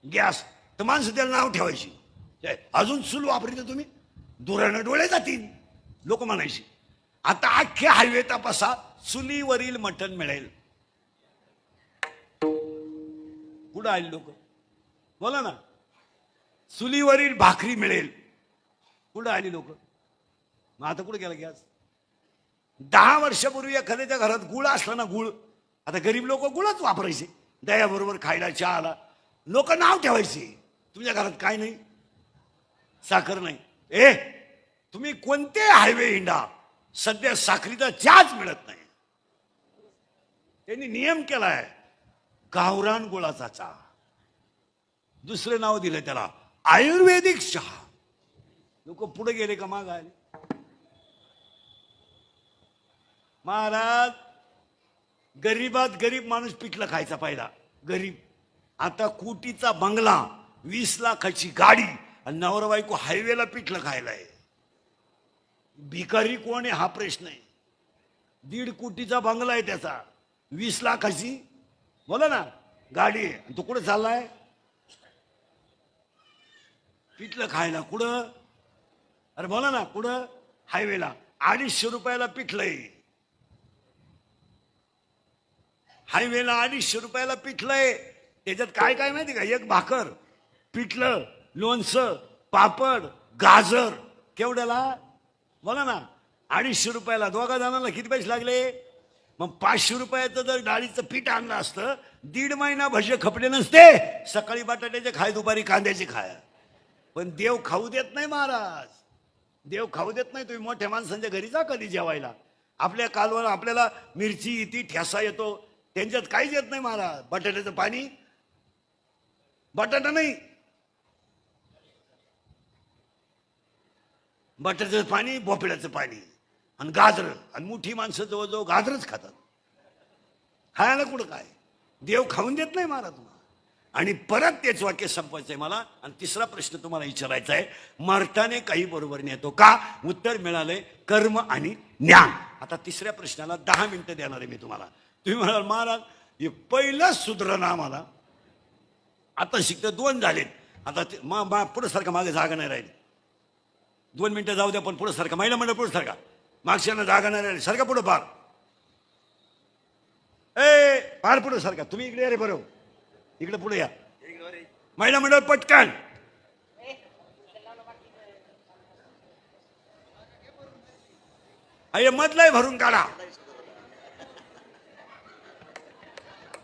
Gas तर माणसं त्याला नाव ठेवायची. अजून चूल वापरते तुम्ही, दुरानं डोळे जातील लोक म्हणायची. आता अख्खे हायवे तपासा, चुलीवरील मटण मिळेल. कुठं आले लोक, बोला ना. चुलीवरील भाकरी मिळेल, कुठं आली लोक. मग आता कुठे गेला गॅस. 10 वर्षापूर्वी एखाद्याच्या घरात गुळ असला ना, गुळ, आता गरीब लोक गुळच वापरायचे दह्याबरोबर खायला, चहाला. लोक नाव ठेवायचे. तुमच्या घरात काय नाही, साखर नाही. तुम्ही कोणते हायवे हिंडा, सध्या साखरीचा चहाच मिळत नाही. त्यांनी नियम केलाय गावरान गुळाचा चहा. दुसरे नाव दिलं त्याला आयुर्वेदिक चहा. लोक पुढे गेले का माग आले. महाराज, गरीबात गरीब माणूस पिठलं खायचा पहिला, गरीब. आता कोटीचा बंगला, 20 लाखाची गाडी, आणि नवरा बायको हायवेला पिठलं खायलाय. भिकारी कोण आहे हा प्रश्न आहे. 1.5 कोटीचा बंगला आहे त्याचा, 20 लाखाची, बोला ना, गाडी आहे. तो कुठं चाललाय पिठलं खायला, कुठं. अरे बोला ना, कुठं. हायवेला. 250 रुपयाला पिठलं आहे. हायवेला 250 रुपयाला पिठलं आहे. त्याच्यात काय काय माहिती का, एक भाकर, पिठलं, लोणचं, पापड, गाजर. केवढ्याला, बोला ना. 250 रुपयाला. दोघा जणांना किती पैसे लागले. मग 500 रुपयाचं जर डाळीचं पीठ आणलं असतं, 1.5 महिना भजे खपले नसते. सकाळी बटाट्याचे खाय, दुपारी कांद्याचे खाय. पण देव खाऊ देत नाही महाराज, देव खाऊ देत नाही. तुम्ही मोठ्या माणसांच्या घरी जा कधी जेवायला. आपल्या कालवर आपल्याला मिरची येते, ठेसा येतो, त्यांच्यात काहीच येत नाही महाराज. बटाट्याचं पाणी, बटाटा नाही, बटाट्याचं पाणी, भोपळ्याचं पाणी, आणि गाजर. आणि मोठी माणसं जवळजवळ गाजरच खातात. खायला कुठं काय, देव खाऊन देत नाही महाराज तुम्हाला. आणि परत तेच वाक्य संपवायचंय मला. आणि तिसरा प्रश्न तुम्हाला विचारायचा आहे, मरताने काही बरोबर नेतो का. उत्तर मिळालंय कर्म आणि ज्ञान. आता तिसऱ्या प्रश्नाला 10 मिनिटं देणार आहे मी तुम्हाला. तुम्ही म्हणाल महाराज हे पहिलंच सुधरण आम्हाला, आता शिकतं 2 झालेत. आता पुढे सारखा मागे जागा नाही राहिली. 2 मिनिटं जाऊ द्या, पण पुढे सारखा, महिला मंडळ पुढे सारखा, मागच्यानं जागा नाही राहिली, सारखा पुढे पार. पार पुढे सारखा. तुम्ही इकडे या रे, बरोबर इकडे पुढे या. महिला मंडळ पटकन. अरे मधलाय भरून काढा.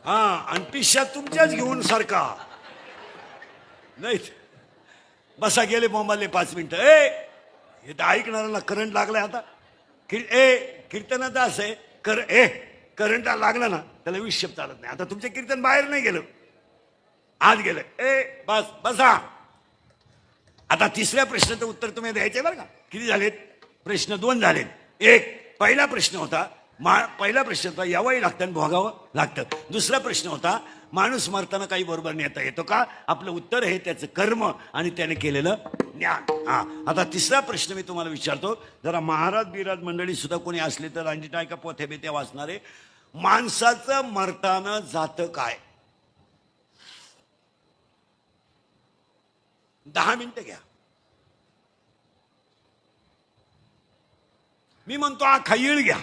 हा, आणि पिशा तुमच्याच घेऊन सारखा नाही. बसा, गेले बोंबाले 5 मिनिटं. हे तर ऐकणाऱ्याला करंट लागलाय आता. कीर्तनाचं असं आहे, करंट लागला ना त्याला विक्षेप चालत नाही. आता तुमचं कीर्तन बाहेर नाही गेलं, आज गेलं. बस बसा. आता तिसऱ्या प्रश्नाचं उत्तर तुम्ही द्यायचंय बरं का. किती झालेत प्रश्न? 2 झालेत. पहिला प्रश्न होता, पहिला प्रश्न होता यावंही लागतं आणि भोगावं लागतं. दुसरा प्रश्न होता, माणूस मरताना काही बरोबर नेता येतो का. आपलं उत्तर आहे त्याचं कर्म आणि त्याने केलेलं ज्ञान. हा, आता तिसरा प्रश्न मी तुम्हाला विचारतो. जरा महाराज बिराज मंडळी सुद्धा कोणी असले तर अंजित का पोथ्या बिथ्या वाचणारे. माणसाचं मरताना जातं काय. 10 मिनिटं घ्या. मी म्हणतो अख्खा येळ घ्या.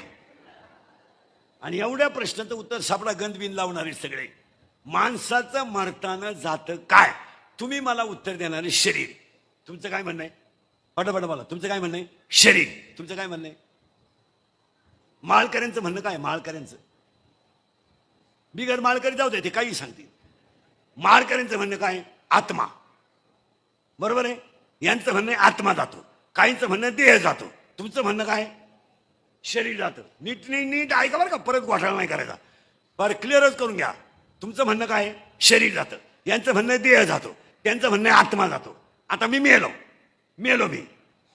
आणि एवढ्या प्रश्नाचं उत्तर सापडा, गंदबिन लावणारे सगळे. माणसाचं मरताना जातं काय. तुम्ही मला उत्तर देणारे शरीर. तुमचं काय म्हणणं आहे, पटापट मला. तुमचं काय म्हणणं आहे, शरीर. तुमचं काय म्हणणं आहे, माळकऱ्यांचं म्हणणं काय. माळकऱ्यांचं बिगर माळकरी जाऊ दे, ते काही सांगतील. माळकऱ्यांचं म्हणणं काय, आत्मा. बरोबर आहे. यांचं म्हणणं आहे आत्मा जातो, काहींचं म्हणणं देह जातो. तुमचं म्हणणं काय, शरीर जातं. नीट नीट नीट ऐका बरं का, परत घोटाळा नाही करायचा. बरं क्लिअरच करून घ्या. तुमचं म्हणणं काय, शरीर जातं. यांचं म्हणणं देह जातो, त्यांचं म्हणणं आत्मा जातो. आता मी मेलो मी.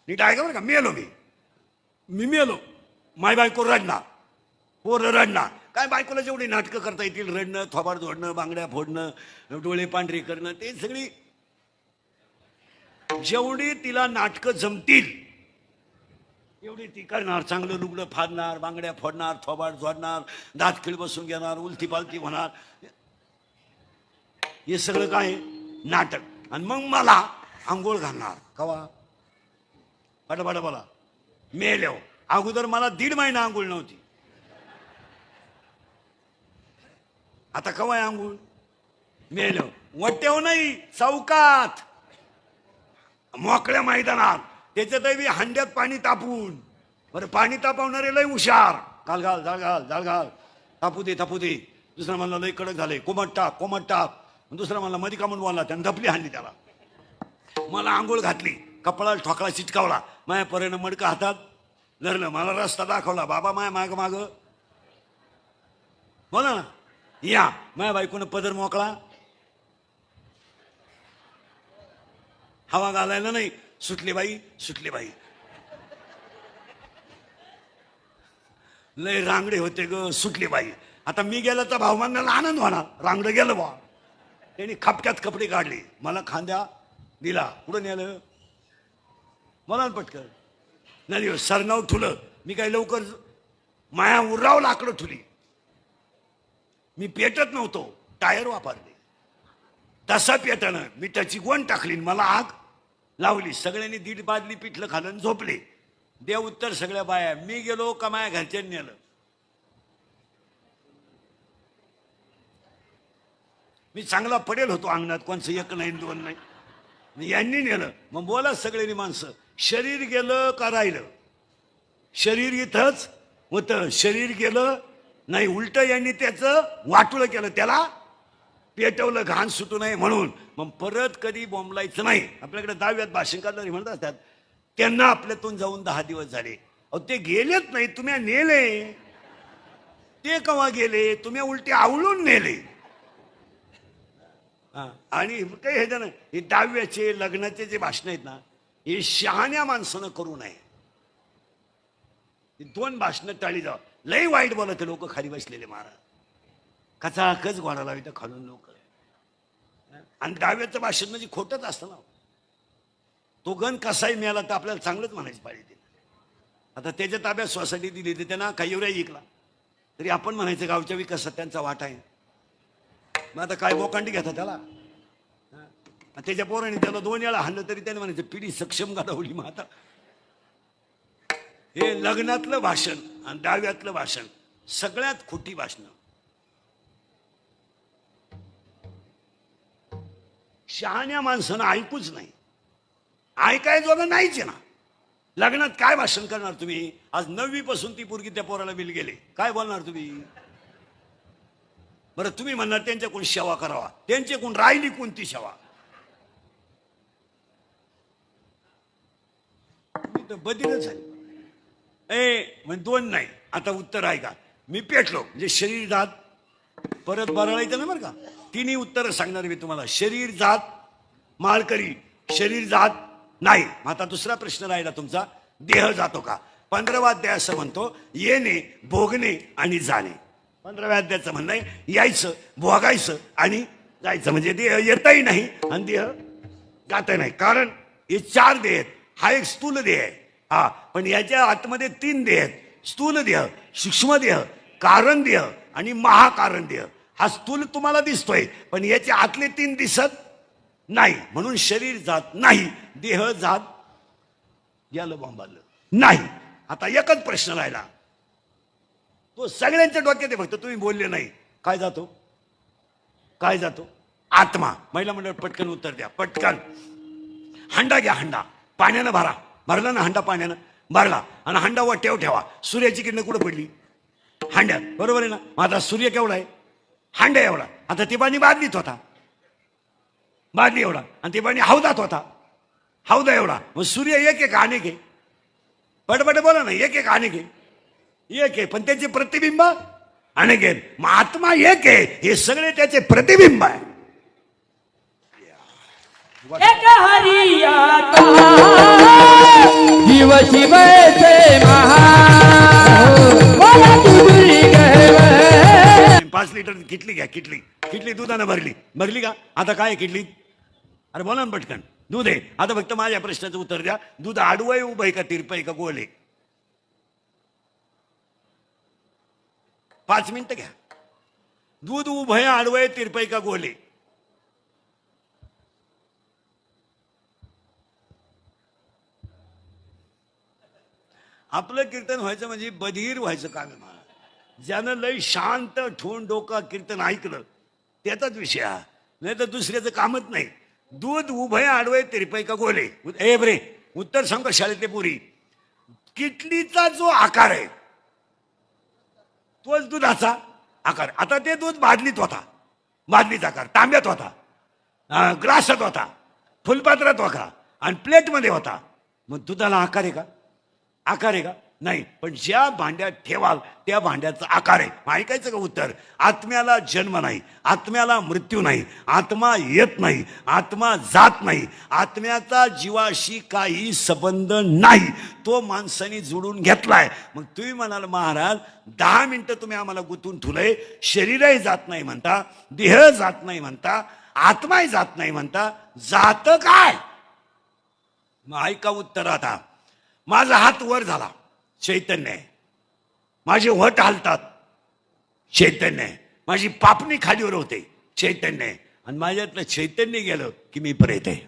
नीट ऐका बरं का, मी मेलो. माय बायको रडणार, पोरं रडणार. काय बायकोला जेवढी नाटकं करता येतील, रडणं, थोबाड जोडणं, बांगड्या फोडणं, डोळे पांढरे करणं, ते सगळी जेवढी तिला नाटकं जमतील एवढी ती करणार. चांगलं लुगडं फाडणार, बांगड्या फोडणार, थोबाड जोडणार, दात खिळ बसून घेणार, उलती पालती होणार. हे सगळं काय नाटक. आणि मग मला आंघोळ घालणार कवा पटापट बोला. मेलो अगोदर मला 1.5 महिना आंघोळ नव्हती. आता कवा आहे आंघोळ? मेलो वट्याव नाही, चौकात मोकळ्या मैदानात, त्याच्यातही हंड्यात पाणी तापून. बरं पाणी तापवणारे लय हुशार, घाल घाल जाळ घाल जाळ घाल, तापू दे तापू दे. दुसरा म्हणला लय कडक झाले, कोमट टाक कोमट टाक. दुसरा म्हणला मध्ये कामून बोलला, त्यानं धपली हाणली त्याला. मला आंघोळ घातली, कपडाला ठोकळा चिटकावला, माया परेनं मडकं हातात धरलं, मला रस्ता दाखवला. बाबा माया माग माग बोला ना, या माया बायकोनं पदर मोकळा, हवा घालायला नाही, सुटली बाई सुटली बाई. लय रांगडे होते ग, सुटली बाई. आता मी गेलं तर भावमानाला आनंद होणार, रांगडं गेलं बा. त्यांनी खपक्यात कपडे काढले, मला खांद्या दिला, कुठं नेलं मला पटकन नाही सरनाव ठुलं. मी काही लवकर माया उर्राव लाकडं ठुली, मी पेटत नव्हतो, टायर वापरले. तसा पेटानं मी त्याची गोण टाकली, मला आग लावली. सगळ्यांनी 1.5 बादली पिठलं खाल्लं झोपले. देव उत्तर सगळ्या बाया. मी गेलो का माया घरच्यांनी नेलं. मी चांगला पडेल होतो अंगणात, कोणचं 1 नाही 2 नाही, यांनी नेलं. मग बोला सगळ्यांनी माणसं, शरीर गेलं का राहिलं? शरीर इथंच होतं, शरीर गेलं नाही, उलट यांनी त्याचं वाटुळं केलं, त्याला पेटवलं घाण सुटू नये म्हणून. मग परत कधी बोंबलायचं नाही. आपल्याकडे 10व्यात भाषण करणारी म्हणत असतात, त्यांना आपल्यातून जाऊन 10 दिवस झाले. अहो ते गेलेच नाही, तुम्ही नेले. ते केव्हा गेले? तुम्ही उलटे आवळून नेले. आणि काही हे ना, हे 10व्याचे लग्नाचे जे भाषण आहेत ना, हे शहाण्या माणसानं करू नये. 2 भाषणं टाळी जावं. लय वाईट बोलत लोक खाली बसलेले महाराज, कचाकच घोडा लावी तर खालून लोक. आणि 10व्याचं भाषण म्हणजे खोटंच असतं ना. तो गण कसाही मिळाला तर आपल्याला चांगलंच म्हणायची पाहिजे. आता त्याच्या ताब्यात सोसायटी दिली तर त्यांना काही एवढ्या ऐकला तरी आपण म्हणायचं गावच्या विकासात त्यांचा वाटा आहे. मग आता काय बोकांडी घेतात त्याला. त्याच्या पोराने त्याला 2 वेळा हाणलं तरी त्याने म्हणायचं पिढी सक्षम घडवली. मग आता हे लग्नातलं भाषण आणि 10व्यातलं भाषण सगळ्यात खोटी भाषणं. शहाण्या माणसानं ऐकूच नाही, ऐकाय जोगं नाहीच ना. लग्नात काय भाषण करणार तुम्ही? आज 9वी पासून ती पोरगी त्या पोराला बिल गेले, काय बोलणार तुम्ही? बरं तुम्ही म्हणणार त्यांच्याकडून सेवा करावा, त्यांच्याकडून राहिली कोणती सेवा? बदलच झाली. म्हणजे 2 नाही. आता उत्तर आहे का? मी पेटलो म्हणजे शरीर जात परत बरळायचं ना बरं का. 3ही उत्तर सांगणार मी तुम्हाला. शरीर जात माळकरी, शरीर जात नाही. आता दुसरा प्रश्न राहिला तुमचा, देह जातो का? 15वा अध्याय असं म्हणतो, येणे भोगणे आणि जाणे. 15व्या अध्यायाचं म्हणणं आहे यायचं भोगायचं आणि जायचं, म्हणजे देह येतही नाही आणि देह जात नाही. कारण हे 4 देह आहेत. हा एक स्थूल देह आहे, हा, पण याच्या आतमध्ये 3 देह आहेत. स्थूल देह, सूक्ष्म देह, कारण देह आणि महाकारण देह. हा स्थूल तुम्हाला दिसतोय पण याच्या आतले 3 दिसत नाही. म्हणून शरीर जात नाही, देह जात गेलं बोंबालं नाही. आता एकच प्रश्न राहिला, तो सगळ्यांच्या डोक्यात आहे, फक्त तुम्ही बोलले नाही. काय जातो? काय जातो? आत्मा. महिला मंडळ पटकन उत्तर द्या, पटकन. हंडा घ्या, हंडा पाण्यानं भरा. भरला ना हंडा, पाण्यानं भरला आणि हंडा वट्यावर ठेवा. सूर्याची किरण कुठं पडली? हांड्यात, बरोबर आहे ना. मग आता सूर्य केवढा आहे? हांड्या एवढा. आता ते पाणी बादलीत होता, बादली एवढा, आणि ते पाणी हौदात होता, हौदा एवढा. मग सूर्य एक एक अनेक आहे? पटपट बोला ना, एक एक अनेक आहे? एक आहे, पण त्याचे प्रतिबिंब अनेक आहेत. मग आत्मा एक आहे, हे सगळे त्याचे प्रतिबिंब आहे. एक हरियाता जीव शिवसे महा 5 लिटर किटली घ्या, किटली किटली दुधानं भरली. भरली का? आता काय किटली? अरे बोला ना पटकन. दूध आहे. आता फक्त माझ्या प्रश्नाचं उत्तर द्या. दूध आडवं आहे, उभं आहे का तिरपं आहे का गोल आहे? 5 मिनिटं घ्या. दूध उभं आहे, आडवं आहे, तिरपं आहे का गोल आहे? आपलं कीर्तन व्हायचं म्हणजे बधीर व्हायचं काम आहे महाराज. ज्यानं लय शांत ठेवून डोका कीर्तन ऐकलं त्याचाच विषय हा, नाही तर दुसऱ्याचं कामच नाही. दूध उभय आडवय तिरपै का गोले. ए बरे उत्तर सांग का शाळेतले पुरी. किटलीचा जो आकार आहे तोच दुधाचा आकार. आता ते दूध बादलीत होता, बादलीचा आकार तांब्यात होता, ग्लासात होता, फुलपात्रात होता आणि प्लेटमध्ये होता. मग दुधाला आकार आहे का? आकार आहे का? नाही. पण ज्या भांड्यात ठेवाल त्या भांड्याचा आकार आहे. ऐकायचं का उत्तर? आत्म्याला जन्म नाही, आत्म्याला मृत्यू नाही, आत्मा येत नाही, आत्मा जात नाही, आत्म्याचा जीवाशी काही संबंध नाही. तो माणसाने जोडून घेतलाय. मग तुम्ही म्हणाल महाराज 10 मिनिटं तुम्ही आम्हाला गुंतून ठेवलंय, शरीरही जात नाही म्हणता, देह जात नाही म्हणता, आत्माही जात नाही म्हणता, जात काय? मग ऐका उत्तर. आता माझा हात वर झाला, चैतन्य आहे. माझे वट हालतात, चैतन्य आहे. माझी पापणी खालीवर होते, चैतन्य आहे. आणि माझ्यातलं चैतन्य गेलं की मी प्रेत आहे.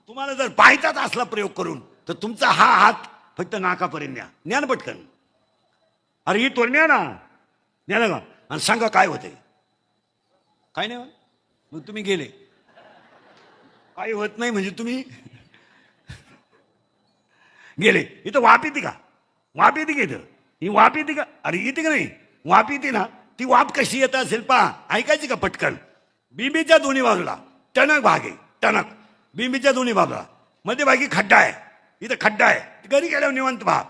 तुम्हाला जर पाहितात असला प्रयोग करून तर तुमचा हा हात फक्त नाकापर्यंत न्या, ज्ञान पटकन. अरे ही तोर न्या ना, न्याला का आणि सांगा काय होते. काय नाही. मग तुम्ही गेले, काही होत नाही म्हणजे तुम्ही गेले. इथं वाप येते का? वाप येते का इथं? ही वाप येते का? अरे येते का नाही? वाप येते ना. ती वाप कशी येत असेल पहा, ऐकायची का पटकन. बिंबीच्या दोन्ही बाजूला टणक भाग आहे, टणक. बिंबीच्या दोन्ही बाजूला मध्ये भागी खड्डा आहे. इथं खड्डा आहे, घरी गेल्यावर निवांत पहा.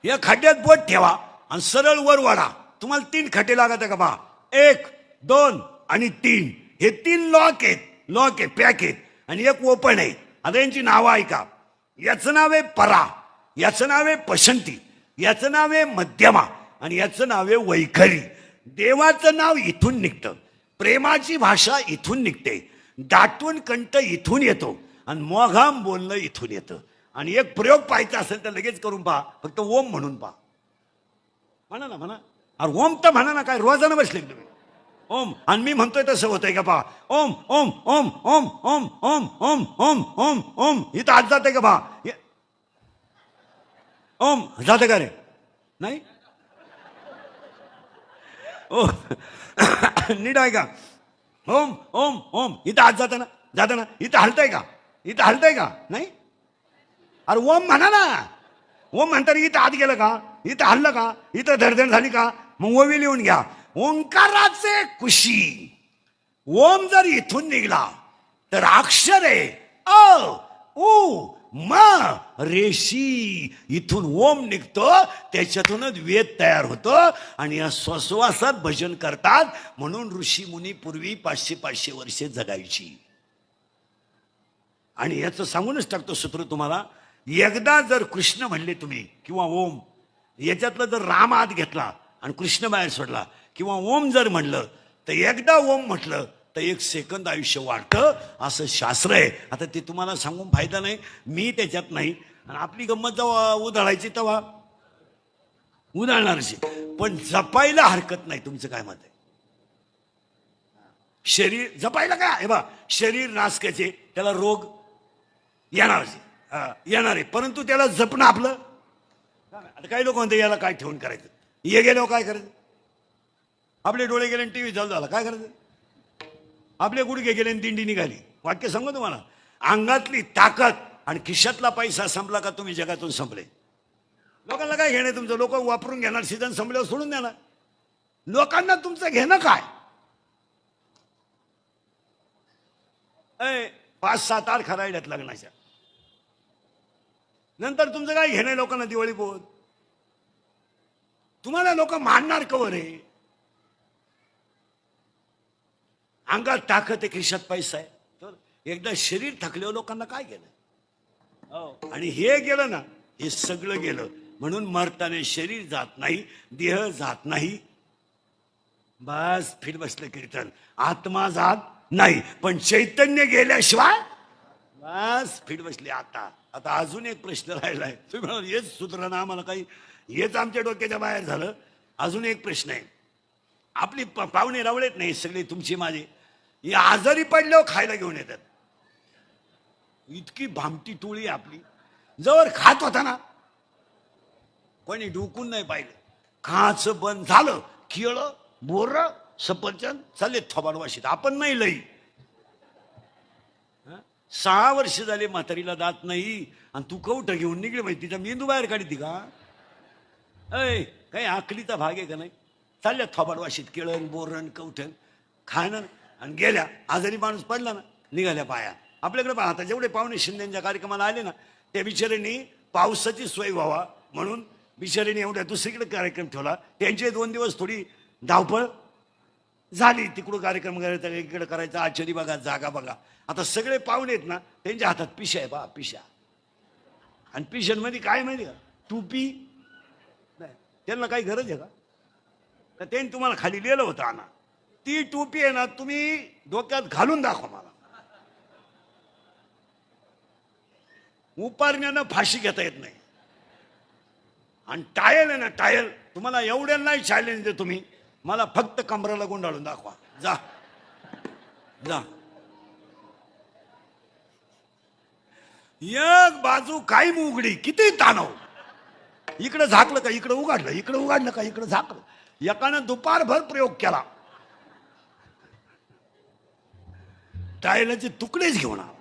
या खड्ड्यात बोट ठेवा आणि सरळ वर वाढा. तुम्हाला 3 खड्डे लागत आहे का पहा. 1, 2 आणि 3. हे 3 लॉक आहेत, लॉक आहे, पॅक आहेत. आणि एक ओपन आहे. आता यांची नावं ऐका. याचं नाव आहे परा, याचं नाव आहे पसंती, याचं नाव आहे मध्यमा आणि याचं नाव आहे वैखरी. देवाचं नाव इथून निघतं, प्रेमाची भाषा इथून निघते, दाटून कंठ इथून येतो आणि मोघाम बोलणं इथून येतं. आणि एक प्रयोग पाहायचा असेल तर लगेच करून पहा, फक्त ओम म्हणून पहा. म्हणा ना, म्हणा. अरे ओम तर म्हणा ना, काय रोजानं बसले तुम्ही ओम. आणि मी म्हणतोय तसं होतंय का पहा. ओम ओम ओम ओम ओम ओम ओम ओम ओम ओम. इथं आज जाते का पहा. ओम जाते का रे? नाही. ओ नीट आहे का? ओम ओम ओम. इथं आज जातं ना, जातं ना. इथं हलतंय का? इथं हलतंय का? नाही. अरे ओम म्हणा ना. ओम म्हणताना इथं आत गेलं का? इथं हल्लं का? इथं धडधड झाली का? मग ओवी लिहून घ्या. ओंकाराचे कुशी. ओम जर इथून निघला तर अक्षर आहे अ उ म रेशी. इथून ओम निघतो, त्याच्यातूनच वेद तयार होतो आणि या श्वासोश्वासात भजन करतात. म्हणून ऋषी मुनी पूर्वी 500-500 वर्षे जगायची. आणि याचं सांगूनच टाकतो सूत्र तुम्हाला. एकदा जर कृष्ण म्हणले तुम्ही किंवा ओम, याच्यातलं जर राम आत घेतला आणि कृष्ण बाहेर सोडला, किंवा ओम जर म्हणलं तर एकदा ओम म्हटलं तर 1 सेकंद आयुष्य वाढतं, असं शास्त्र आहे. आता ते तुम्हाला सांगून फायदा नाही, मी त्याच्यात नाही. आणि आपली गंमत जेव्हा उधळायची तेव्हा उधळणारची, पण जपायला हरकत नाही. तुमचं काय मत आहे? शरीर जपायला काय हे बा, शरीर नासकाचे, त्याला रोग येणार आहे, परंतु त्याला जपणं आपलं. आता काही लोक म्हणते याला काय ठेवून करायचं, हे गेल्यावर काय करायचं. आपले डोळे गेले आणि टीव्ही चालू झाला, काय करायचं. आपले गुडघे गेले आणि दिंडी निघाली. वाक्य सांगू तुम्हाला. अंगातली ताकद आणि खिशातला पैसा संपला का तुम्ही जगातून संपले. लोकांना काय घेणं तुमचं, लोक वापरून घेणार, सीझन संपल्यावर सोडून देणार. लोकांना तुमचं घेणं काय. 5-6 तारखा राहिल्यात लग्नाच्या, नंतर तुमचं काय घेणं लोकांना. दिवाळी पोहोच तुम्हाला लोक मानणार कवर आहे. अंगात ताकद आहे, खिशात पैसा आहे, तर एकदा शरीर थकल्यावर लोकांना काय गेलं. आणि हे गेलं ना, हे सगळं गेलं. म्हणून मरताना शरीर जात नाही, देह जात नाही, बस फिट बसलं कीर्तन. आत्मा जात नाही, पण चैतन्य गेल्याशिवाय बस फिट बसली. आता अजून एक प्रश्न राहिलाय. तुम्ही म्हणाल हेच सुधरणं आम्हाला काही, हेच आमच्या डोक्याच्या बाहेर झालं. अजून एक प्रश्न आहे. आपली पाहुणे रावळेत नाही सगळे तुमची माझे, हे आजारी पडल्यावर खायला घेऊन येतात. इतकी भामटी टोळी आपली. जवळ खात होता ना, कोणी डुकून नाही पाहिलं. खाचं बंद झालं, केळं बोर सफरचंद चालले थोबाडवाशीत. आपण नाही लई. 6 वर्ष झाले म्हातारीला दात नाही आणि तू कवठं घेऊन निघले माहिती, तिचा मेंदू बाहेर काढती का? अय काही आकलीचा भाग आहे का नाही? चालल्या थोबाडवाशीत केळण बोरण कवठण खाणं आणि गेल्या. आजारी माणूस पडला ना, निघाल्या पाया. आपल्याकडे पहा, आता जेवढे पाहुणे शिंदेच्या कार्यक्रमाला आले ना, त्या बिचाऱ्यांनी पावसाची सोय व्हावा म्हणून बिचाऱ्यांनी एवढ्या दुसरीकडे कार्यक्रम ठेवला. त्यांचे 2 दिवस थोडी धावपळ झाली. तिकडं कार्यक्रम करायचा, इकडे करायचा, आचारी बघा, जागा बघा. आता सगळे पाहुणे आहेत ना, त्यांच्या हातात पिशा आहे बा, पिशा. आणि पिशांमध्ये काय माहिती का? टोपी नाही. त्यांना काही गरज आहे का? त्यांनी तुम्हाला खाली लिहिलं होतं आणा. ती टोपी आहे ना, तुम्ही डोक्यात घालून दाखवा मला. उपारण्यानं फाशी घेता येत नाही. आणि टायल आहे ना, टायल तुम्हाला एवढ्या नाही चॅलेंज दे तुम्ही, मला फक्त कमराला गुंडाळून दाखवा. जा जा. एक बाजू काय उघडी, किती ताणव. इकडे झाकलं का इकडे उघडलं, इकडे उघडलं का इकडे झाकलं. एकानं दुपारभर प्रयोग केला. टायलाचे तुकडेच घेऊन आला.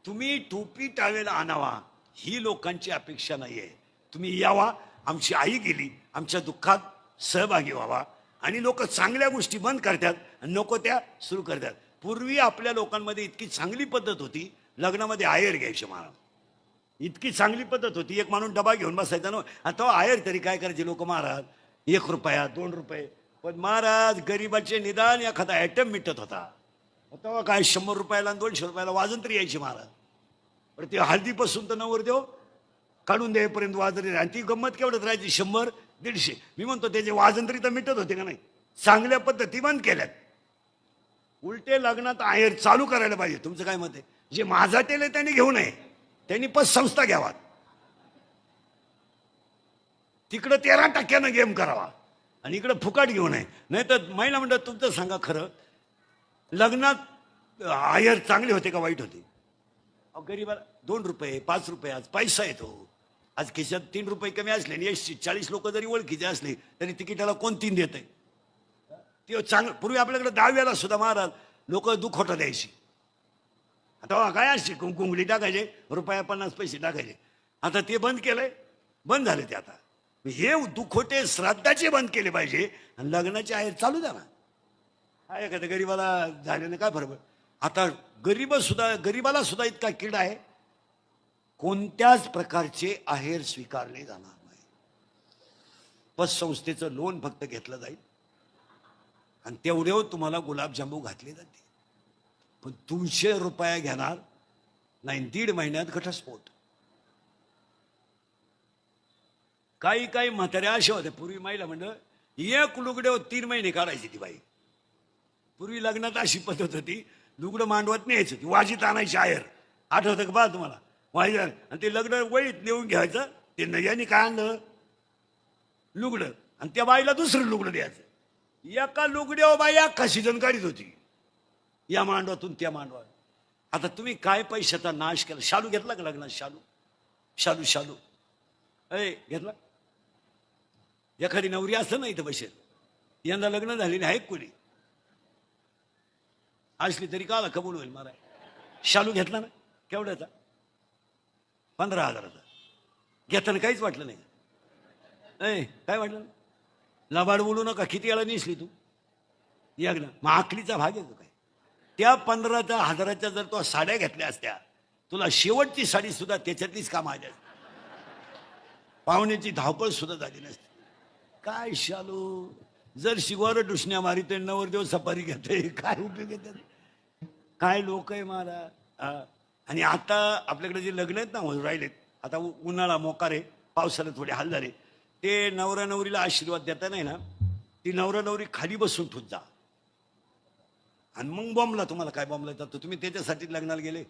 तुम्ही टोपी टावेला आणावा ही लोकांची अपेक्षा नाहीये. तुम्ही यावा, आमची आई गेली, आमच्या दुःखात सहभागी व्हावा. आणि लोक चांगल्या गोष्टी बंद करतात आणि नको त्या सुरू करतात. पूर्वी आपल्या लोकांमध्ये इतकी चांगली पद्धत होती, लग्नामध्ये आयर घ्यायचे महाराज. इतकी चांगली पद्धत होती, एक माणूस डबा घेऊन बसायचा ना, आता आयर तरी काय करायचे लोक महाराज, 1 रुपया 2 रुपये. पण महाराज गरीबाचे निदान एखादा आयटम मिटत होता. तेव्हा काय 100 रुपयाला 200 रुपयाला वाजन तरी यायची महाराज. पण ते हळदीपासून तर नवरदेव काढून द्यायपर्यंत वाजरी. आणि ती गंमत केवढत राहायची, 100 150. मी म्हणतो त्याचे वाजन तरी तर मिटत होते का नाही? चांगल्या पद्धती बंद केल्यात. उलटे लग्नात आयर चालू करायला पाहिजे. तुमचं काय मत आहे? जे माझा तेल आहे त्यांनी घेऊ नये, त्यांनी पतसंस्था घ्यावा. तिकडं 13% गेम करावा आणि इकडं फुकाट घेऊ नये. नाही तर महिला म्हणतात तुमचं सांगा खरं, लग्नात आयर चांगले होते का वाईट होते? गरीबाला 2 रुपये 5 रुपये आज पैसा येतो. आज खिशात 3 रुपये कमी असले आणि 40 लोक जरी ओळखीचे असले तरी तिकिटाला कोण 3 देत आहे? ते चांगलं. पूर्वी आपल्याकडे 10व्याला सुद्धा महाराज लोक दुखोटा द्यायची. आता काय असते, कुंकुंगली टाकायचे, रुपया 50 पैसे टाकायचे. आता ते बंद केलंय, बंद झाले ते. आता हे दुखोटे श्राद्धाचे बंद केले पाहिजे आणि लग्नाचे आहे चालू द्या ना. काय एखाद्या गरीबाला झाल्याने काय फरक? आता गरीबाला सुद्धा इतका किडा आहे, कोणत्याच प्रकारचे आहेर स्वीकारले जाणार नाही. पतसंस्थेचं लोन फक्त घेतलं जाईल आणि तेवढ्यावर तुम्हाला गुलाबजांबू घातले जाते. पण 200 रुपया घेणार नाही. 1.5 महिन्यात घटस्फोट. काही म्हाताऱ्या अशा होत्या पूर्वी, महिला म्हणलं 1 लुगड्यावर 3 महिने काढायची ती बाई. पूर्वी लग्नात अशी पद्धत होती, लुगडं मांडवत न्यायचं, ती वाजीत आणायची आयर. आठवतं का बा तुम्हाला? वाजी आणि ते लग्न वळीत नेऊन घ्यायचं. ते यांनी काय आणलं लुगडं आणि त्या बाईला दुसरं लुगडं द्यायचं. एका लुगड्यावर बाई अख्खा सीजन काढीत होती, या मांडवातून त्या मांडवा. आता तुम्ही काय पैशाचा नाश केला. शालू घेतला का लग्नात? शालू अय घेतला. एखादी नवरी असं नाही इथं बसेल, यंदा लग्न झाले नाही आहे कोणी, असली तरी काला कबूल होईल मला. शालू घेतला ना, केवढ्याचा? 15,000चा. घेताना काहीच वाटलं नाही. ऐ काय वाटलं? लबाड बोलू नका. किती वेळा नेसली तू? ना मग आकलीचा भाग आहे का काय? त्या 15,000च्या जर तो साड्या घेतल्या असत्या, तुला शेवटची साडी सुद्धा त्याच्यातलीच काम आली असती. पाहुण्याची धावपळ सुद्धा झाली नसती. काय शालू, जर शिवार डुसण्या मारित नवरदेव सफारी घेते, काय उपयोग येतात? काय लोक आहे महाराज. आणि आता आपल्याकडे जे लग्न आहेत ना राहिलेत, आता उन्हाळा मोकार आहे, पावसाला थोडे हाल झाले. ते नवरा नवरीला आशीर्वाद देता नाही ना, ती नवरा नवरी खाली बसून ठूत जा आणि मग बॉम्बला. तुम्हाला काय बॉम्बला येतात? तुम्ही त्याच्यासाठी लग्नाला गेले.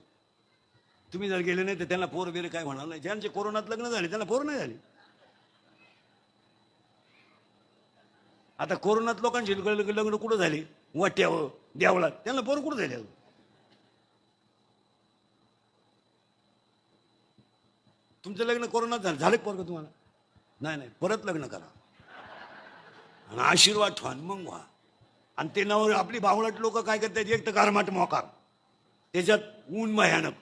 तुम्ही जर गेले नाही तर त्यांना पोर बिर काय होणार नाही. ज्यांचे कोरोनात लग्न झाले त्यांना पोर नाही झाली. आता कोरोनात लोकांचे लग्न कुठं झाले? वाट्यावर देवळात. त्यांना पोर कुठं झाले? तुमचं लग्न कोरोनात झालं का पोरगं तुम्हाला? नाही नाही, परत लग्न करा आणि आशीर्वाद ठेवा आणि मग व्हा. आणि ते नवर आपली बावळट लोक काय करतात, एक तर गारमाट मोकार, त्याच्यात ऊन भयानक,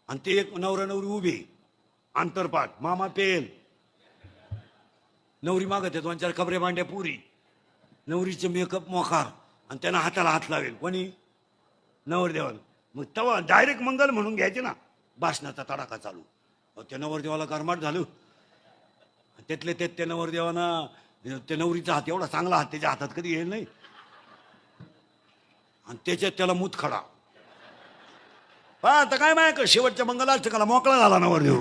आणि ते एक नवरा नवरी उभी आंतरपाठ मामा पेल, नवरी मागत 2-4 कबरे मांड्या पुरी, नवरीचे मेकअप मोकार, आणि त्यांना हाताला हात लावेल कोणी? नवरदेवाला. मग तेव्हा डायरेक्ट मंगल म्हणून घ्यायचे ना, भाषणाचा तडाखा चालू. त्या नवरदेवाला गारमाट झालं, त्यातले त्यात त्या नवरदेवाना त्या नवरीचा हात एवढा चांगला हात त्याच्या हातात कधी येईल नाही, आणि त्याच्यात त्याला मुतखडा. आता काय माहिती शेवटच्या मंगलाष्टकाला मोकळा झाला नवरदेव.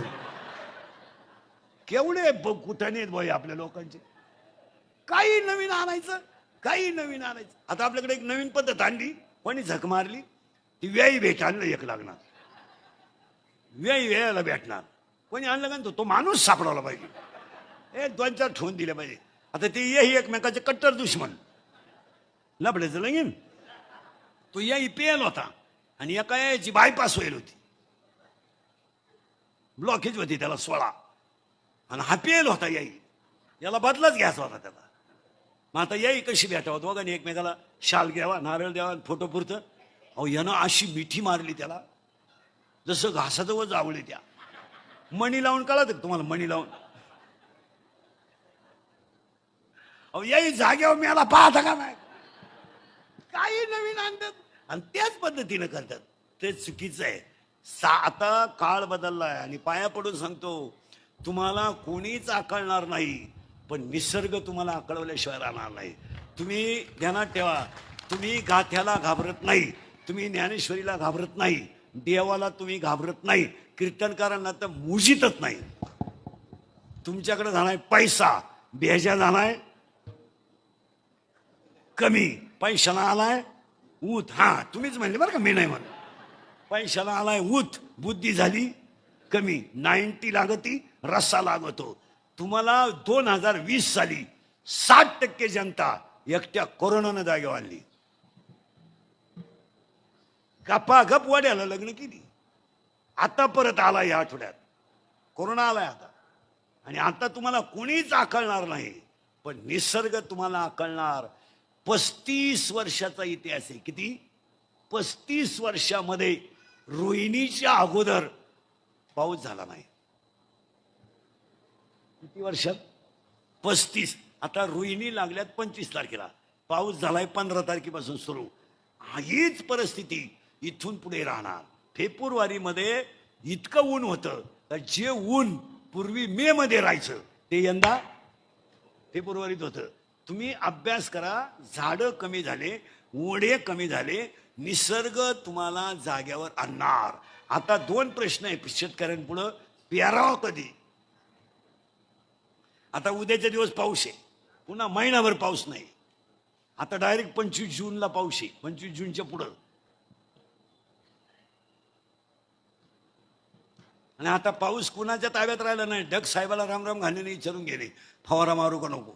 केवढे कुठाने आहेत बाई आपल्या लोकांचे. काही नवीन आणायचं, काही नवीन आणायचं. आता आपल्याकडे एक नवीन पद्धत आणली, कोणी झक मारली, ती व्यायी भेट आणलं एक लागणार, व्यायी वेळाला भेटणार. कोणी आणलं का तो माणूस सापडवला पाहिजे, 2-4 ठेवून दिले पाहिजे. आता ते येही एकमेकाचे कट्टर दुश्मन लबड्याचं लगीन. तो याही पेल होता आणि एका याची बायपास होईल होती, ब्लॉकेज होती त्याला 16, आणि हा पेल होता याई, याला बदलाच घ्यायचा होता त्याला. मग आता याई कशी भेटावं, दोघांनी एकमेकाला शाल घ्यावा, नारळ द्यावा, फोटो पुरतं. अहो यानं अशी मिठी मारली त्याला, जसं घासाचं व जावळी. त्या मणी लावून कळत तुम्हाला, मणी लावून. अहो याही जागेवर मी याला पाहता का नाही, काही नवीन आणतात आणि त्याच पद्धतीनं करतात. ते चुकीचं आहे. आता काळ बदललाय आणि पाया पडून सांगतो, तुम्हाला कोणीच आकळणार नाही, पण निसर्ग तुम्हाला आकळवल्याशिवाय राहणार नाही. तुम्ही ध्यानात ठेवा, तुम्ही गाथ्याला घाबरत नाही, तुम्ही ज्ञानेश्वरीला घाबरत नाही, देवाला तुम्ही घाबरत नाही, कीर्तनकारांना तर मुजीतच नाही. तुमच्याकडे झालाय पैसा, बेजा झालाय कमी, पैशाला आलाय ऊत. हा तुम्हीच म्हणले बरं का, मी नाही म्हणत. पैशाला आलाय ऊत, बुद्धी झाली कमी. 90 लागती, रस्सा लागतो. तुम्हाला 2020 साली 60% जनता एकट्या कोरोनानं जागेवर आणली. गपागप वाड्याला लग्न केली. आता परत आला या आठवड्यात, कोरोना आलाय आता, आणि आता तुम्हाला कोणीच आकळणार नाही, पण निसर्ग तुम्हाला आकळणार. 35 वर्षाचा इतिहास आहे. किती? 35 वर्षामध्ये रोहिणीच्या अगोदर पाऊस झाला नाही. किती वर्षात? 35. आता रोहिणी लागल्यात 25 तारखेला, पाऊस झालाय 15 तारखेपासून सुरू. हीच परिस्थिती इथून पुढे राहणार. फेब्रुवारीमध्ये इतकं ऊन होतं तर जे ऊन पूर्वी मे मध्ये राहायचं ते यंदा फेब्रुवारीत होतं. तुम्ही अभ्यास करा, झाडं कमी झाले, ओढे कमी झाले, निसर्ग तुम्हाला जाग्यावर आणणार. आता 2 प्रश्न आहे शेतकऱ्यांपुढं, पेरावं कधी? आता उद्याच्या दिवस पाऊस आहे, पुन्हा महिनाभर पाऊस नाही. आता डायरेक्ट 25 जूनला पाऊस आहे, 25 जूनच्या पुढं. आणि आता पाऊस कुणाच्या ताब्यात राहिला नाही. ढग साहेबाला रामराम घालणे विचारून गेले, फवारा मारू का नको.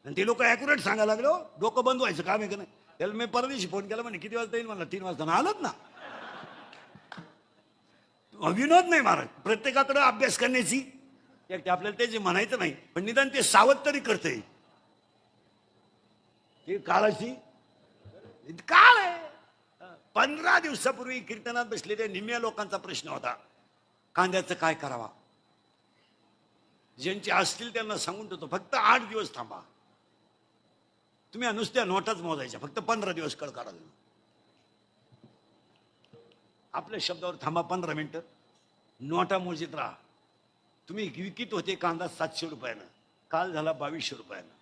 आणि ते लोक ॲक्युरेट सांगायला लागलो, डोकं बंद व्हायचं काम आहे का नाही. त्याला मी परदेशी फोन केला, म्हणे किती वाजता येईल, म्हणला 3 वाजता. ना आलत ना. विनोद नाही महाराज, प्रत्येकाकडे अभ्यास करण्याची आपल्याला ते जे म्हणायचं नाही, पण निदान ते सावध तरी करते. ते काळाची काळ आहे. 15 दिवसापूर्वी कीर्तनात बसलेल्या निम्म्या लोकांचा प्रश्न होता, कांद्याचं काय करावा. ज्यांचे असतील त्यांना सांगून देतो, फक्त 8 दिवस थांबा. तुम्ही नुसत्या नोटाच मोजायच्या, फक्त 15 दिवस कळ काढा. आपल्या शब्दावर थांबा 15 मिनिटं, नोटा मोजीत राहा. तुम्ही विकित होते कांदा 700 रुपयानं, काल झाला 2200 रुपयानं.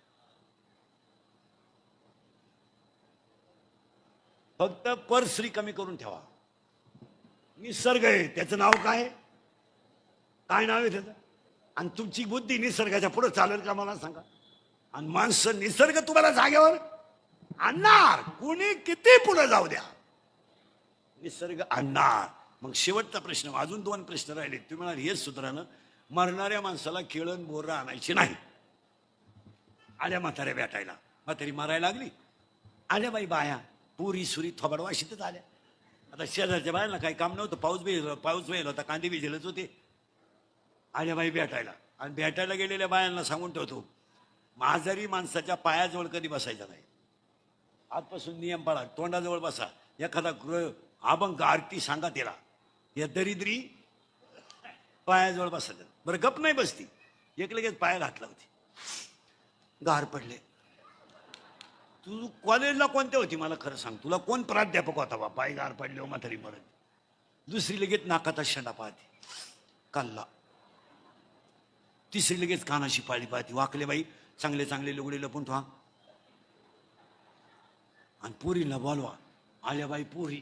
फक्त परश्री कमी करून ठेवा. निसर्ग आहे, त्याचं नाव काय? काय नाव आहे त्याचं? आणि तुमची बुद्धी निसर्गाच्या पुढे चालेल का मला सांगा? आणि माणसं निसर्ग तुम्हाला जागेवर आणणार. कुणी किती पुढे जाऊ द्या, निसर्ग आणणार. मग शेवटचा प्रश्न, अजून 2 प्रश्न राहिले. तुम्ही म्हणाल हेच सूत्रानं, मरणाऱ्या माणसाला केळण बोरं आणायची नाही. आल्या म्हाताऱ्या भेटायला, म्हातारी मारायला लागली, आल्या बाई बाया पुरी सुरी थोबडवाशीतच आल्या. आता शेजारच्या बाहेर ना काही काम नव्हतं, पाऊस वेळ होता, कांदे भिजलच होते. आल्या बाई भेटायला, आणि भेटायला गेलेल्या बायांना सांगून ठेवतो, म्हातारी माणसाच्या पायाजवळ कधी बसायचा नाही. आजपासून नियम पाळा, तोंडाजवळ बसा. एखादा अभंग आरती सांगा त्याला, या दरिद्री पायाजवळ बसायचं. बरं गप नाही बसती, एक लगेच पाया घातला होती, गार पडले. तू कॉलेजला कोणत्या होती मला खरं सांग, तुला कोण प्राध्यापक होता बा पाय गार पडले हो म्हातारी मरण. दुसरी लगेच नाकाचा शेंडा पाहते, काल्ला. तिसरी लगेच कानाशी पाळी पाहते, वाकले बाई चांगले चांगले लुगडे लपून ठेवा. आणि पुरीला बोलवा. आल्या बाई पुरी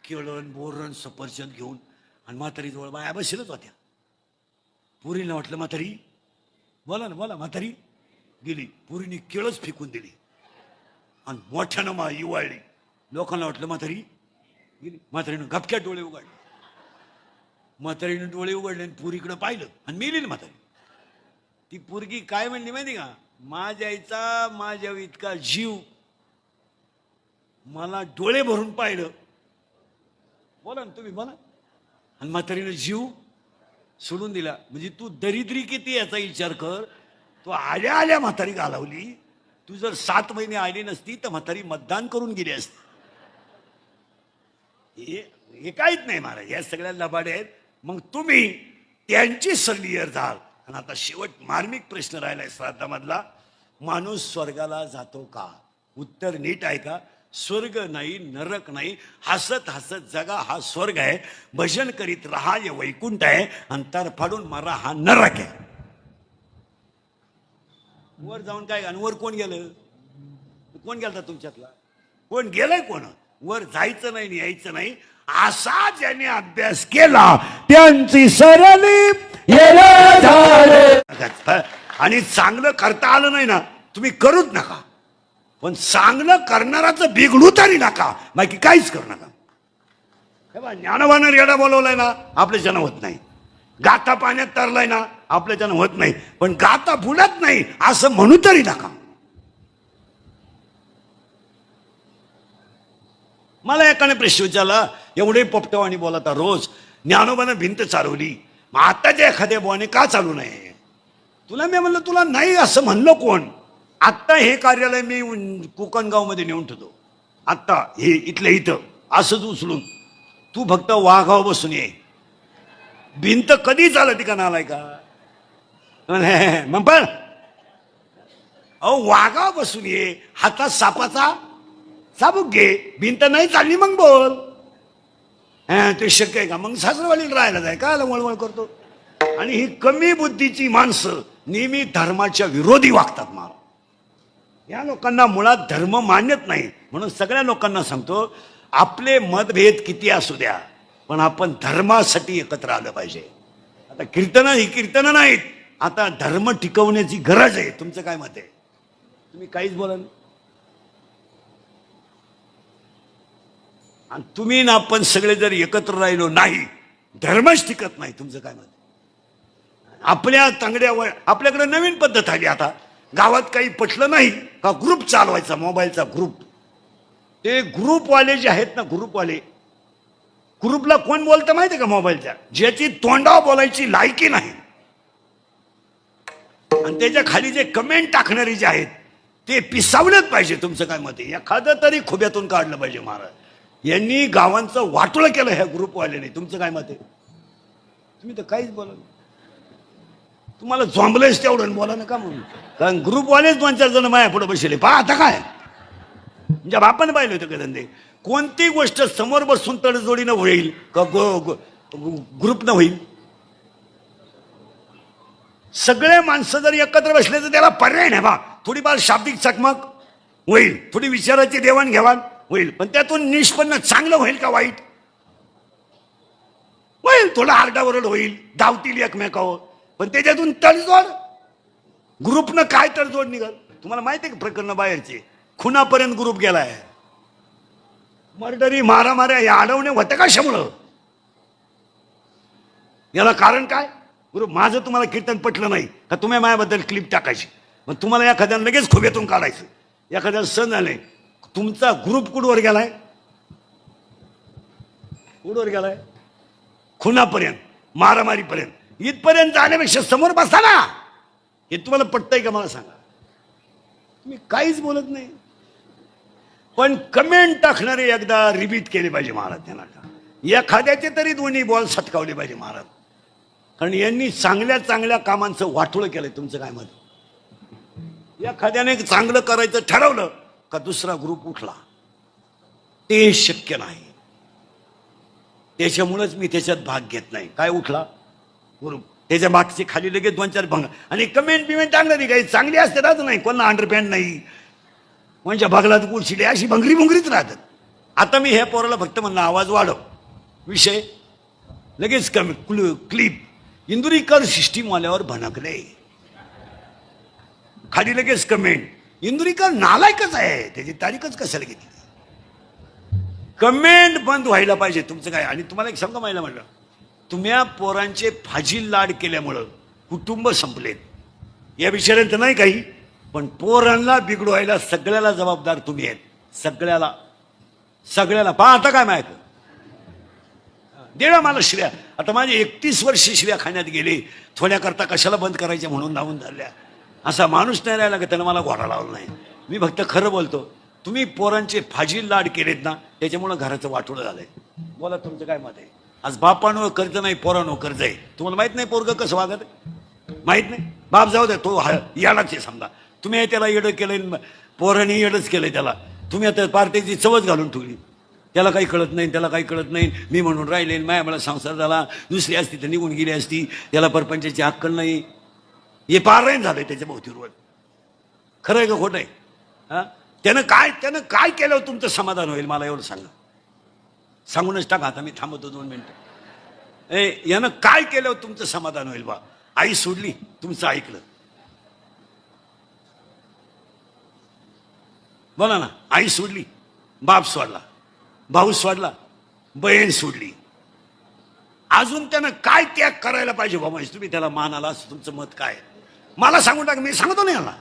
केळण बोरण सफरचंद घेऊन, आणि म्हातारी जवळ बाया बसेलच होत्या. पुरीला वाटलं म्हातारी बोला ना बोला, म्हातारी गेली. पुरीने केळच फेकून दिली आणि मोठ्यानं मा इवाळली. लोकांना वाटलं म्हातारी गेली. म्हातारीनं गपक्यात डोळे उघडले. म्हातारीनं डोळे उघडले आणि पुरीकडे पाहिलं आणि मेली ना म्हातारी. ती पोरगी काय म्हणली माहिती का, माझ्या आईचा माझ्या इतका जीव, मला डोळे भरून पाहिलं. बोला ना तुम्ही बोला. आणि म्हातारीनं जीव सोडून दिला. म्हणजे तू दरिद्री किती याचा विचार कर. तू आल्या आल्या म्हातारी घालवली. तू जर 7 महिने आली नसती तर म्हातारी मतदान करून गेली असती. हे काहीच नाही महाराज, या सगळ्या लबाडे आहेत. मग तुम्ही त्यांची सल्लीयर झाल. आणि आता शेवट मार्मिक प्रश्न राहिलाय श्राद्धामधला, माणूस स्वर्गाला जातो का? उत्तर नीट आहे का? स्वर्ग नाही, नरक नाही, हसत हसत जगा हा स्वर्ग आहे. भजन करीत राहा हे वैकुंठ आहे. अंतर फाडून मारा हा नरक आहे. वर जाऊन काय, आणि वर कोण गेलं? कोण गेला तुमच्यातला? कोण गेलंय? कोण वर जायचं नाही यायचं नाही असा ज्याने अभ्यास केला त्यांची सरली आणि चांगलं करता आलं नाही ना, तुम्ही करूच नका. पण चांगलं करणाराचं बिघडू तरी नका, बाकी काहीच करू नका. ज्ञानवान रेडा बोलवलाय ना, आपल्याच्यानं होत नाही. गाता पाण्यात तरलाय ना, आपल्याच्यानं होत नाही. पण गाता बुडत नाही असं म्हणू तरी नका. मला एकाने प्रश्न विचारला, एवढे पोपटवाणी बोलता रोज, ज्ञानोबानं भिंत चालवली, मग आत्ताच्या एखाद्या बोने का चालू नये? तुला मी म्हणलं, तुला नाही असं म्हणलं कोण? आत्ता हे कार्यालय मी कोकणगाव मध्ये नेऊन ठेवतो. आत्ता हे इथल्या इथं असंच उचलून तू फक्त वाघाव बसून ये. भिंत कधी चालती का नालाय का? मग पण अहो वाघाव बसून ये, हातात सापाचा चाबूक घे. भिंत नाही चालली मग बोल. ते शक्य आहे का? मग सासरवाडीला राहायला जाय का वळवळ करतो? आणि ही कमी बुद्धीची माणसं नेहमी धर्माच्या विरोधी वागतात. मला या लोकांना मुळात धर्म मान्यत नाही. म्हणून सगळ्या लोकांना सांगतो, आपले मतभेद किती असू द्या, पण आपण धर्मासाठी एकत्र आलं पाहिजे. आता कीर्तनं ही कीर्तनं नाहीत, आता धर्म टिकवण्याची गरज आहे. तुमचं काय मत आहे? तुम्ही काहीच बोला ना. आणि तुम्ही ना आपण सगळे जर एकत्र राहिलो नाही, धर्मच टिकत नाही. तुमचं काय मत? आपल्या तांगड्यावर आपल्याकडे नवीन पद्धत आली. आता गावात काही पटलं नाही का ग्रुप चालवायचा, मोबाईलचा ग्रुप. ते ग्रुपवाले जे आहेत ना, ग्रुपवाले, ग्रुपला कोण बोलतं माहिती का? मोबाईलच्या, ज्याची तोंडावर बोलायची लायकी नाही. आणि त्याच्या खाली जे कमेंट टाकणारे जे आहेत ते पिसावलेच पाहिजे. तुमचं काय मत आहे? एखादं तरी खुब्यातून काढलं पाहिजे. महाराज यांनी गावांचं वाटोळं केलं ह्या ग्रुपवाल्याने. तुमचं काय मत आहे? तुम्ही तर काहीच बोला. तुम्हाला झोंबलेच तेवढं बोला ना का म्हणून. कारण ग्रुपवालेच 2-4 जण माया पुढे बसले. पहा आता काय, म्हणजे बापाने पाहिलं होतं का धंदे. कोणती गोष्ट समोर बसून तडजोडीनं होईल का ग्रुपनं होईल? सगळे माणसं जर एकत्र बसले तर त्याला पर्याय नाही. बा थोडीफार शाब्दिक चकमक होईल, थोडी विचाराची देवाणघेवाण होईल, पण त्यातून निष्पन्न चांगलं होईल का वाईट? होईल. थोडं आरडाओरड होईल, धावतील एकमेकावर, पण त्याच्यातून तडजोड. ग्रुपनं काय तडजोड निघाल? तुम्हाला माहिती आहे का प्रकरण बाहेरचे? खुनापर्यंत ग्रुप गेलाय. मर्डरी, मारामाऱ्या या अडवणे होतं कशामुळं? याला कारण काय? ग्रुप. माझं तुम्हाला कीर्तन पटलं नाही का तुम्ही माझ्याबद्दल क्लिप टाकायची, मग तुम्हाला एखाद्यानं लगेच खोब्यातून काढायचं. एखाद्याला सण झाले, तुमचा ग्रुप कुठवर गेलाय? कुठवर गेलाय? खुनापर्यंत, मारामारीपर्यंत, इथपर्यंत जाण्यापेक्षा समोर बसा ना. हे तुम्हाला पटतंय का मला सांगा? तुम्ही काहीच बोलत नाही. पण कमेंट टाकणारे एकदा रिपीट केले पाहिजे महाराज त्यांना का, एखाद्याचे तरी दोन्ही बॉल सटकावले पाहिजे महाराज. कारण यांनी चांगल्या चांगल्या कामांचं वाटोळं केलंय. तुमचं काय मत? एखाद्याने चांगलं करायचं ठरवलं का दुसरा ग्रुप उठला. ते शक्य नाही. त्याच्यामुळेच मी त्याच्यात भाग घेत नाही. काय उठला ग्रुप, त्याच्या मागचे खाली लगेच 2-4 भंग आणि कमेंट बिमेंट टाकणारी काही चांगली असतातच नाही. कोणा अंडरपॅन्ट नाही, म्हणजे बगलात गुडशिडे अशी भंगरी भुंगरीच राहतात. आता मी ह्या पोराला फक्त म्हणलं आवाज वाढव, विषय लगेच कमी क्लिप. इंदुरीकर सिस्टीम वाल्यावर भनकले, खाली लगेच कमेंट. इंदुरीकर नालायकच आहे, त्याची तारीखच कशाला घेतली. कमेंट बंद व्हायला पाहिजे. तुमचं काय? आणि तुम्हाला एक सांगा, माहिला म्हणलं, तुम्ही पोरांचे फाजील लाड केल्यामुळं कुटुंब संपलेत. या विचारांचं नाही काही, पण पोरांना बिघडवायला सगळ्याला जबाबदार तुम्ही आहेत. सगळ्याला सगळ्याला. पहा आता काय माहिती देणं मला शिव्या. आता माझे 31 वर्ष शिव्या खाण्यात गेले. थोड्याकरता कशाला बंद करायच्या म्हणून धावून धरल्या. असा माणूस नाही राहिला का त्यानं मला घोडा लावला नाही. मी फक्त खरं बोलतो. तुम्ही पोरांचे फाजील लाड केलेत ना, त्याच्यामुळं घराचं वाटोळं झालंय. बोला तुमचं काय मत आहे? आज बापांवर कर्ज नाही, पोरांवर कर्ज आहे. तुम्हाला माहित नाही पोरगं कसं वागत आहे? माहित नाही. बाप जाऊ दे, तो यालाच आहे समजा. तुम्ही त्याला येडं केलंय, पोरांनी येडंच केलंय त्याला. तुम्ही आता पार्टीची चवच घालून ठेवली. त्याला काही कळत नाही, त्याला काही कळत नाही. मी म्हणून राहिले, माया मला संसार झाला. दुसरी असती तर निघून गेली असती. त्याला परपंचाची अक्कल नाही. हे पारायण झालंय त्याच्या भोवतीवर. खरं आहे का खोटं आहे? हा, त्यानं काय केलं तुमचं समाधान होईल मला एवढं सांगा. सांगूनच टाका. आता मी थांबवतो 2 मिनिटं. यानं काय केलं तुमचं समाधान होईल बा? आई सोडली, तुमचं ऐकलं. बोला ना. आई सोडली, बाप सोडला, भाऊ सोडला, बहीण सोडली. अजून त्यानं काय त्याग करायला पाहिजे बाबा? तुम्ही त्याला मानाला, असं तुमचं मत काय? मला सांगून टाका, मी सांगतो नाही याला.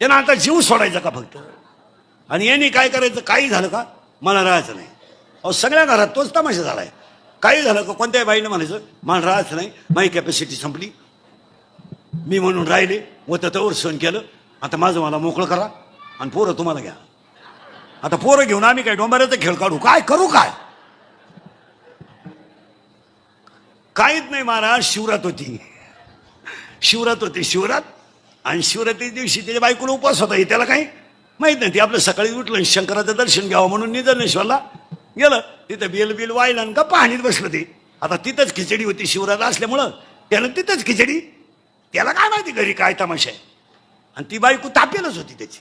त्यानं आता जीव सोडायचा का फक्त? आणि यांनी काय करायचं? काही झालं का मला राहायचं नाही. अहो सगळ्या घरात तोच तमाशा झालाय. काही झालं का कोणत्याही बाईनं म्हणायचं मला राहायचं नाही, माझी कॅपॅसिटी संपली, मी म्हणून राहिले, होतं तवर सहन केलं, आता माझं मला मोकळं करा आणि पोरं तुम्हाला घ्या. आता पोरं घेऊन आम्ही काय डोंबऱ्याचा खेळ काढू? काय करू? काय काहीच नाही महाराज. शिवरात होती शिवरात. आणि शिवरात्रीच्या दिवशी त्याच्या बायकोला उपवास होता. हे त्याला काही माहित नाही. ते आपलं सकाळी उठलं, शंकराचं दर्शन घ्यावं म्हणून निदर्शनेश्वरला गेलं. तिथं बेल वाहिलं आणि का पाहणीत बसलं. ते आता तिथंच खिचडी होती शिवरात्र असल्यामुळं त्यानं तिथंच खिचडी. त्याला काय माहिती घरी काय तमाशा आहे. आणि ती बायको तापेलच होती त्याची.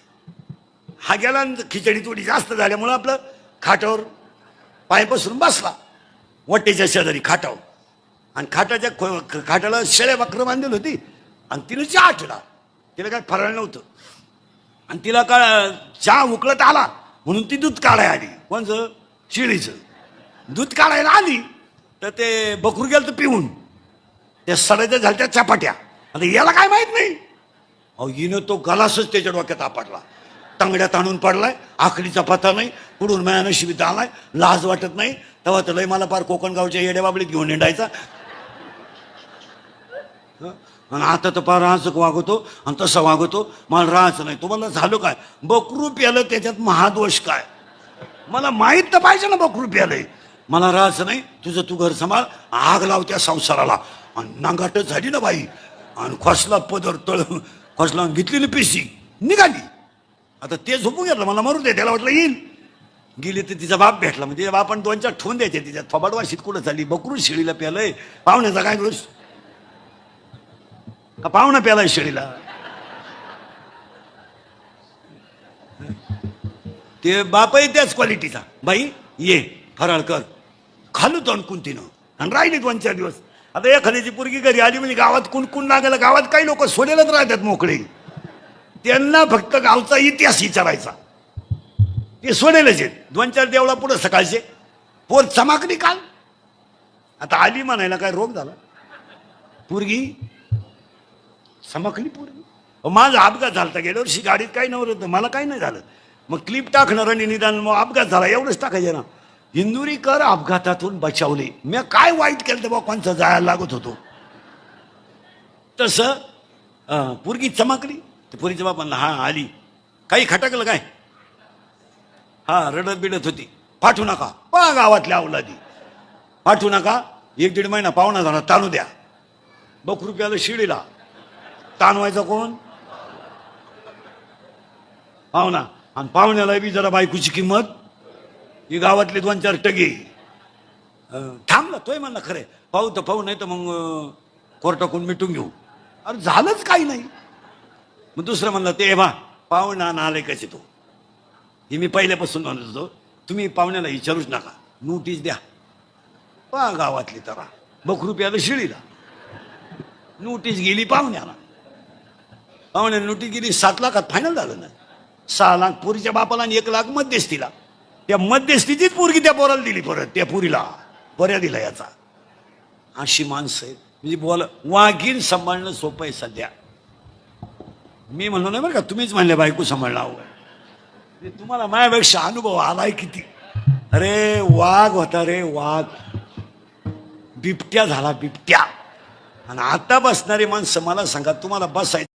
हा गेला आणि खिचडी थोडी जास्त झाल्यामुळं आपलं खाटावर पाय पसरून बसला, वट्टेच्या शेजारी खाटावर. आणि खाटाला शेळ्या बकरं बांधलेली होती. आणि तिने चहा ठेवला. तिला काय फराळ नव्हतं. आणि तिला का चहा उकळत आला म्हणून ती दूध काढायला आली. कोणचं? शिळीचं दूध काढायला आली तर ते बकरू गेलं तर पिऊन त्या सडायच्या झालत्या चपाट्या. आता याला काय माहित नाही. अहो हिनं तो गलासच त्याच्या डोक्यात आपटला. तांगड्यात आणून पडलाय, आखडीचा पत्ता नाही, पुढून माया नशिबीत आलाय, लाज वाटत नाही. तेव्हा तर लय मला पार कोकणगावच्या येड्याबाबडीत घेऊन हिंडायचा. आणि आता तर पार असं वागवतो आणि तसं वागवतो, मला राहायचं नाही. तुम्हाला झालं काय? बकरू प्यालं, त्याच्यात महादोष काय? मला माहीत तर पाहिजे ना बकरू प्यालंय. मला राहायचं नाही, तुझं तू घर सांभाळ. आग लाव त्या संसाराला. आणि नांगाट झाली ना बाई. आणि खोसला पदर तळ खोसला, घेतली ना पिशी निघाली. आता ते झोपून घेतलं, मला मरू दे. त्याला वाटलं येईल. गेली तर तिचा बाप भेटला. म्हणजे तिच्या बापाने 2-4 ठेवून द्यायचे. तिच्या थोबाडवाशीत कुठं झाली? बकरू शेळीला प्यालंय. पाहुण्याचा काय दोष? का पाहुणा प्यालाय शेळीला? ते बापही त्याच क्वालिटीचा. बाई ये फराळ कर. खाल्लं तो कुंतीनं आणि राहिली 2-4 दिवस. आता एखाद्याची पोरगी घरी आली म्हणजे गावात कुण लागायला. गावात काही लोक सोडेलच राहतात मोकळे. त्यांना फक्त गावचा इतिहास विचारायचा. ते सोडेलच आहेत. 2-4 देवळा पुढं सकाळचे पोर चमाकली काल. आता आली म्हणायला काय रोग झाला? पोरगी चमकली पोरगी. माझा अपघात झाला. गेल्या वर्षी गाडीत काही नव्हतं, मला काही नाही झालं. मग क्लिप टाकणार आणि निदान मग अपघात झाला एवढंच टाकायचे ना. इंदुरीकर अपघातातून बचावले. मी काय वाईट केलं तेव्हा कोणचा जायला लागत होतो. तसं पोरगी चमकली. ते पोरीचा बाप म्हणला हा आली. काही खटकलं काय? हा रडत बिडत होती. पाठवू नका पहा गावातल्या अवलादी, पाठवू नका. 1-1.5 महिना पाहुणा झाला ताणू द्या. ₹1 शिडीला ताणवायचा कोण? पाहुणा. आणि पाहुण्याला बी जरा बायकोची किंमत. ही गावातले 2-4 टगे. थांबला तोय म्हणला खरे पाहू तर पाहू, नाही तर मग कोर्टाकडून मिटून घेऊ. अरे झालंच काही नाही. मग दुसरं म्हणलं ते बा पाहुणा नालाय कसे तो. हे मी पहिल्यापासून म्हणत होतो तुम्ही पाहुण्याला विचारूच नका, नोटीस द्या. पहा गावातली तरा ₹1 शिळीला नोटीस गेली पाहुण्याला. पाहुण्याने नोटीस गेली. 7 लाखात फायनल झालं ना. 6 लाख पोरीच्या बापाला आणि 1 लाख मध्यस्थीला. त्या मध्यस्थीचीच पोरगी त्या पोराला दिली परत. त्या पुरीला बऱ्या दिला याचा. अशी माणसं आहेत. म्हणजे बोला वाघीण सांभाळणं सोपं आहे सध्या. मी म्हणलो नाही बरं का, तुम्हीच म्हणले बायको सांभाळणं अवघड. तुम्हाला माझ्यापेक्षा अनुभव आलाय किती. अरे वाघ होता रे वाघ, बिबट्या झाला बिबट्या. आणि आता बसणारी माणसं मला सांगा तुम्हाला बसायचं